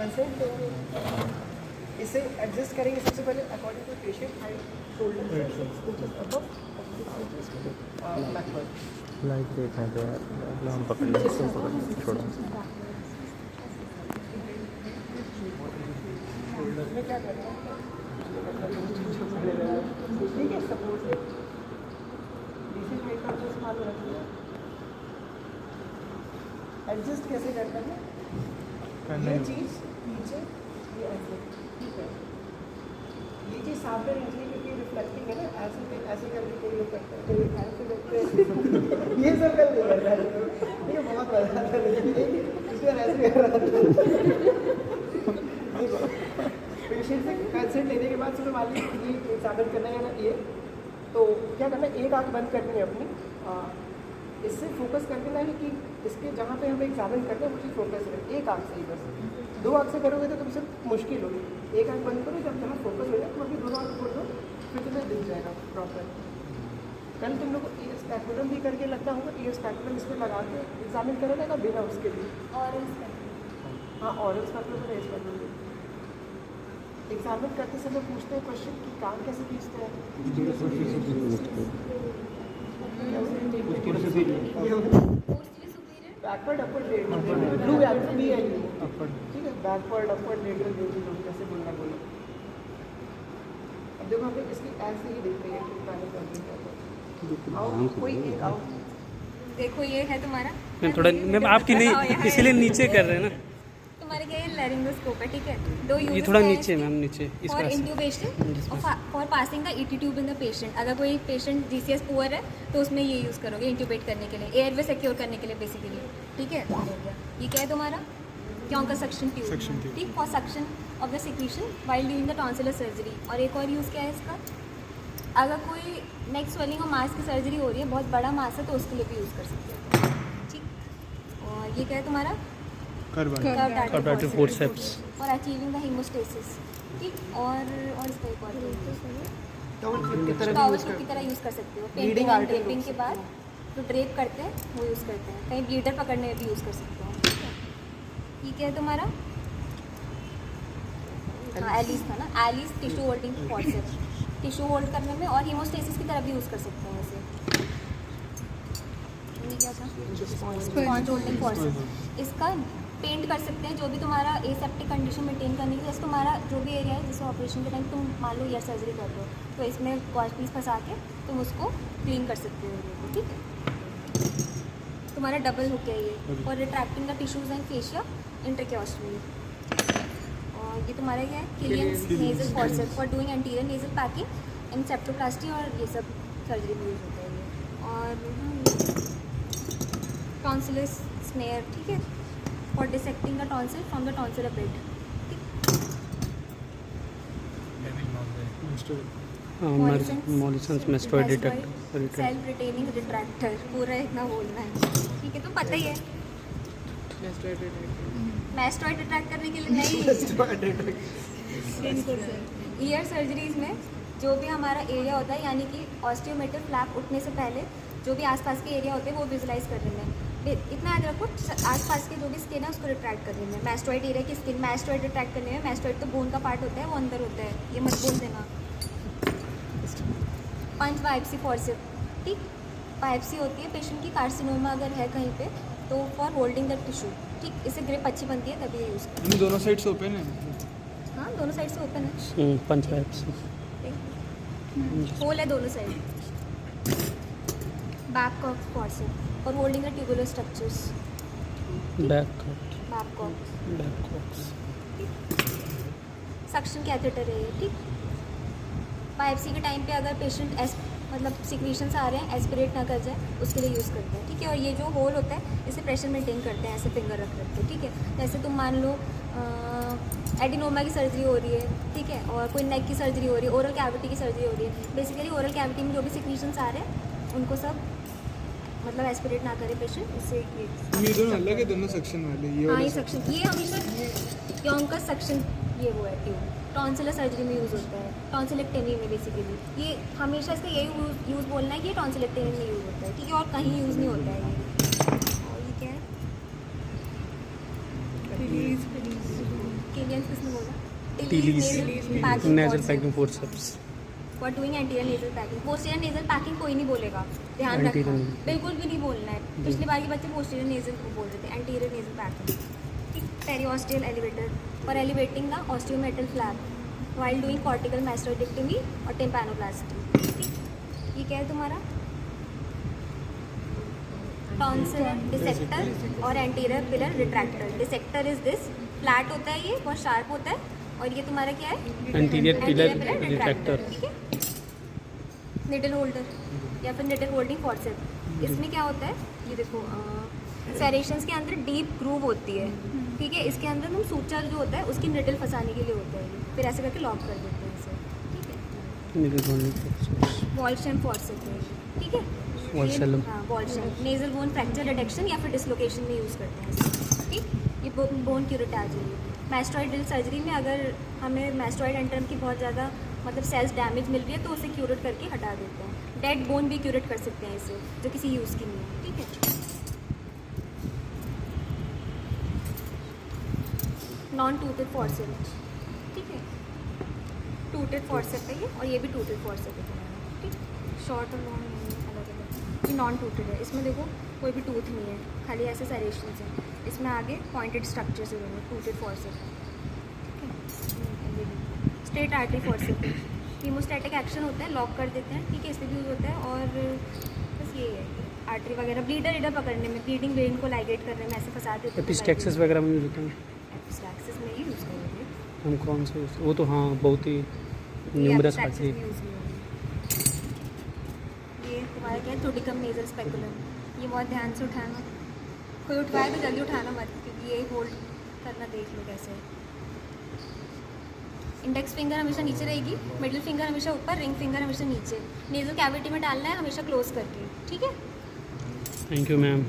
Consent देंगे, इसे adjust करेंगे सबसे पहले according to patient height, shoulder above backward. Light देखा तो यार हम पकड़ लें, तुम पकड़ लो, छोड़ो। में क्या करना है, ठीक है, सपोज डिसेंट हाइट का जो इस्तेमाल रखना है, एडजस्ट कैसे करना है, ये चीज़ नीचे, ये ऐसे, ठीक है, ये चीज़ सामने रखनी क्योंकि रिफ्लेक्टिंग है ना, ऐसे ऐसे करके कोई लोग करते हैं, कोई ऐसे करते हैं, ये सब कर नहीं करता है, ये बहुत मजा आता है, इस बार ऐसे कर रहा था। पेशेंट से कंसल्ट लेने के बाद सुनो मान लीजिए ये एग्जामिन करना है ना, ये तो क्या करना है, एक आँख बंद करनी है अपनी, इससे फोकस कर देना है कि इसके जहाँ पे हमें एग्जामिन करना है वो चीज़ फोकस रहे, एक आँख से ही बस। दो आँख से करोगे तो तुमसे मुश्किल होगी, एक आँख बंद करो, जब जहाँ फोकस हो जाए तो अभी दोनों आँख खोल दो, फिर तुम्हें दिख जाएगा प्रॉपर। कल तुम लोग को ईयर स्पैकुलम भी करके लगता होगा, ईयर स्पैकुलम इसमें लगा के एग्जामिन करो ना बिना उसके लिए, हाँ ऑरल स्पैकुलम और स्पैकुलम एग्जामिन करते समय पूछते हैं क्वेश्चन कि काम कैसे खींचते हैं, backward upward lateral blue alpha B है, ठीक है, बैकवर्ड अपवर्ड लेटरल कैसे बोलना बोलो। अब देखो हमें इसकी ऐसे ही दिखते हैं कि मैंने कर आओ कोई एक आओ, देखो ये है तुम्हारा, मैं थोड़ा मैं आपकी नहीं इसीलिए नीचे कर रहे हैं ना, तुम्हारे क्या ये लैरिंगोस्कोप है, ठीक है, दो ये थोड़ा नीचे मैम, नीचे इस for pass. Intubation for passing the ET tube in the patient. अगर कोई पेशेंट जीसीएस पुअर है तो उसमें ये यूज़ करोगे इंट्यूबेट करने के लिए, एयरवे सिक्योर करने के लिए बेसिकली, ठीक है। ये क्या है तुम्हारा, क्योंका सक्शन ट्यूब, ठीक, for suction of the secretion while doing the tonsillar surgery. और एक और यूज़ क्या है इसका, अगर कोई नेक स्वेलिंग और मास की सर्जरी हो रही है, बहुत बड़ा मास है, तो उसके लिए भी यूज़ कर सकते हो, ठीक। और ये क्या है तुम्हारा, curve forceps for achieving the haemostasis, ठीक। और इसका एक और टॉवल क्लिप की तरह टॉवल की तरह यूज़ कर सकते हो, पेंटिंग और ड्रेपिंग के बाद जो ड्रेप करते हैं वो यूज़ करते हैं, कहीं ब्लीडर पकड़ने में भी यूज़ कर सकते हो, ठीक है। ठीक है तुम्हारा, हाँ एलिस था ना, Allis tissue holding forceps, tissue hold करने में और हीमोस्टेसिस की तरह भी यूज़ कर सकते हैं वैसे। ये क्या था, स्पॉन्ज होल्डिंग फॉर्सेप्स, इसका पेंट कर सकते हैं जो भी तुम्हारा एसेप्टिक कंडीशन मेंटेन करने के लिए, जैसे तुम्हारा जो भी एरिया है, जैसे ऑपरेशन के टाइम तुम मान लो ईयर सर्जरी कर रहे हो, तो इसमें गॉज पीस फंसा के तुम उसको क्लीन कर सकते हो, ठीक है। तुम्हारा डबल हुक है ये, और retracting the tissues and fascia इंटरक्योस्टमी। और ये तुम्हारा क्या है, Killian's nasal forceps for doing anterior nasal packing and septoplasty, और ये सब सर्जरी में यूज होता है ये। और टॉन्सिलर स्नेयर, ठीक है, for dissecting the tonsil from the tonsillar bed, Mollison's mastoid detector, self retaining retractor, पूरा इतना बोलना है, ठीक है, तो पता ही है। मैस्टोइड रिट्रैक्ट करने के लिए नहीं, ईयर सर्जरीज में जो भी हमारा एरिया होता है, यानी कि ऑस्टियोमेटल फ्लैप उठने से पहले जो भी आसपास के एरिया होते हैं वो विजुलाइज कर रहे हैं, इतना याद रखो, आसपास के जो भी स्किन है उसको रिट्रैक्ट करने में, मैस्टोइड एरिया की स्किन मैस्टोइड रिट्रैक्ट करने में, मैस्टोइड तो बोन का पार्ट होता है, वो अंदर होता है, ये मत बोल देना। पंच बायोप्सी फॉर्सेप, ठीक, बायोप्सी होती है पेशेंट की, कार्सिनोमा अगर है कहीं पे तो फॉर होल्डिंग द टिश्यू, ठीक, इससे ग्रिप अच्छी बनती है, तभी ये यूज़ करते दोनों साइड से ओपन है, हाँ दोनों साइड से ओपन है, पंच बायोप्सी होल है दोनों side. Babcock forceps for holding the tubular structures, Babcocks, suction catheter है ये, ठीक। बायोप्सी के टाइम पे अगर पेशेंट मतलब सिक्रीशंस आ रहे हैं, एस्पिरेट ना कर जाए उसके लिए यूज़ करते हैं, ठीक है। और ये जो होल होता है इसे प्रेशर मेंटेन करते हैं, ऐसे फिंगर रख के, ठीक है। जैसे तुम मान लो एडिनोमा की सर्जरी हो रही है, ठीक है, और कोई नेक की सर्जरी हो रही है, ओरल कैविटी की सर्जरी हो रही है, बेसिकली ओरल कैविटी में जो भी सिक्रीशंस आ रहे हैं उनको सब मतलब एस्पिरेट ना करे पेशेंट, इससे ये दोनों अलग है, दोनों सेक्शन वाले, ये हाँ वाला ये सक्शन, ये हमेशा क्योंकस सक्शन ये वो है ट्यूब, टॉन्सिलर सर्जरी में यूज़ होता है, टॉन्सिलेक्टेमी में बेसिकली, ये हमेशा इसका यही यूज़ बोलना है कि ये टॉन्सिलेक्टेमी में यूज़ होता है, ठीक है, और कहीं यूज़ नहीं होता है ये। और ये क्या है, इंडियंस किसने बोला? Tilly's packing nasal packing forceps. For doing anterior nasal packing. Posterior nasal packing कोई नहीं बोलेगा, ध्यान Anterior रखना, nasal. बिल्कुल भी नहीं बोलना है. पिछली बार के बच्चे पोस्टीरियर नेजल को बोल रहे थे, एंटीरियर नेजल पैकिंग. ठीक. Periosteal elevator for elevating the osteomeatal flap while doing cortical mastoidectomy और टिम्पैनोप्लास्टी. ठीक. ये क्या है तुम्हारा? टॉन्सिल डिसेक्टर और anterior pillar retractor. Dissector is this, flat होता है ये, बहुत शार्प होता है. और ये तुम्हारा क्या है? Anterior pillar retractor. ठीक है. निडल होल्डर या फिर निडल होल्डिंग फॉर्सेप. इसमें क्या होता है? ये देखो, सेरेशंस के अंदर डीप ग्रूव होती है. ठीक है. इसके अंदर हम सूचर जो होता है उसकी निडल फंसाने के लिए होता है ये. फिर ऐसे करके लॉक कर देते हैं इसे. ठीक है. Middle bone forceps. वॉल्शम फॉर्सेप है. ठीक है. Walsham. हाँ, वॉल्शम. नेजल बोन फ्रैक्चर रिडक्शन या फिर डिसलोकेशन में यूज़ करते हैं इसे. ठीक. ये बोन क्यूरेटाजी है. मैस्टॉइडल सर्जरी में अगर हमें मैस्टॉइड एंटरम की बहुत ज़्यादा मतलब सेल्स डैमेज मिल रही है तो उसे क्यूरेट करके हटा देते हैं. डेड बोन भी क्यूरेट कर सकते हैं इसे, जो किसी यूज़ की नहीं है. ठीक है. Non toothed forcep. ठीक है. टूटेड फॉर्सेप है ये, और ये भी टूटेड फॉर्सेप है तुम्हारा. ठीक. शॉर्ट और लॉन्ग अलग अलग. ये नॉन टूटेड है. इसमें देखो कोई भी टूथ नहीं है, खाली ऐसे सरेशंस हैं. इसमें आगे पॉइंटेड स्ट्रक्चर्स है दोनों. टूटेड फॉर्सेप है. स्ट्रेट आर्टरी फॉर्सेप है. हीमोस्टैटिक एक्शन होता है, लॉक कर देते हैं. ठीक है. इससे भी यूज़ होता है. और बस ये है आर्टरी वगैरह ब्लीडर इडर पकड़ने में, ब्लीडिंग वेन को लाइगेट करने में ऐसे फंसा देते हैं. एपिस्टैक्सिस वगैरह में यूज होता है. एपिस्टैक्सिस में ही यूज़ करेंगे. हम कौन से वो तो हाँ बहुत ही न्यूमरस आर्टरी. ये तुम्हारा क्या है? थोडिकम मेजर स्पेकुलम. ये बहुत ध्यान से उठाना. कोई उठवाए तो जल्दी उठाना मत, क्योंकि ये होल्ड करना देख लो कैसे. इंडेक्स फिंगर हमेशा नीचे रहेगी, मिडिल फिंगर हमेशा ऊपर, रिंग फिंगर हमेशा नीचे. नेजल कैविटी में डालना है हमेशा क्लोज करके. ठीक है. Thank you ma'am.